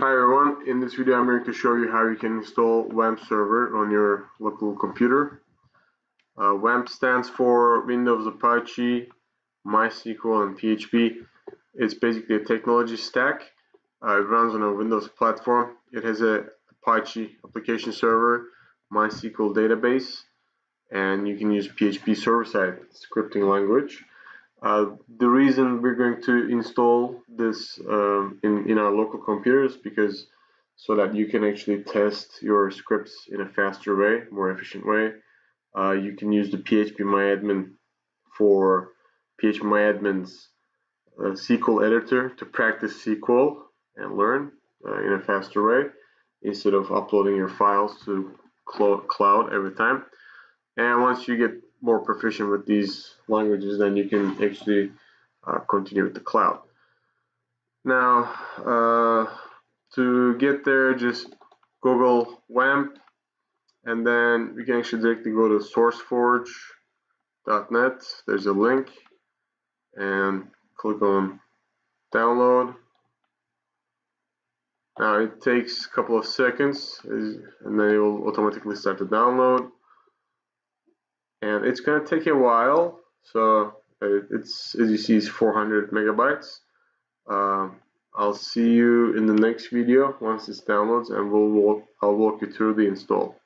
Hi everyone, in this video I'm going to show you how you can install WAMP server on your local computer. WAMP stands for Windows, Apache, MySQL and PHP. It's basically a technology stack. It runs on a Windows platform. It has a Apache application server, MySQL database, and you can use PHP server-side scripting language. The reason we're going to install this in our local computers because so that you can actually test your scripts in a faster way, more efficient way. You can use the phpMyAdmin for phpMyAdmin's SQL editor to practice SQL and learn in a faster way instead of uploading your files to cloud every time. And once you get more proficient with these languages, then you can actually continue with the cloud. Now, to get there, just Google WAMP, and then we can actually directly go to sourceforge.net. There's a link, and click on download. Now it takes a couple of seconds, and then it will automatically start to download. And it's going to take a while, so it's, as you see, it's 400 megabytes. I'll see you in the next video once this downloads, and I'll walk you through the install.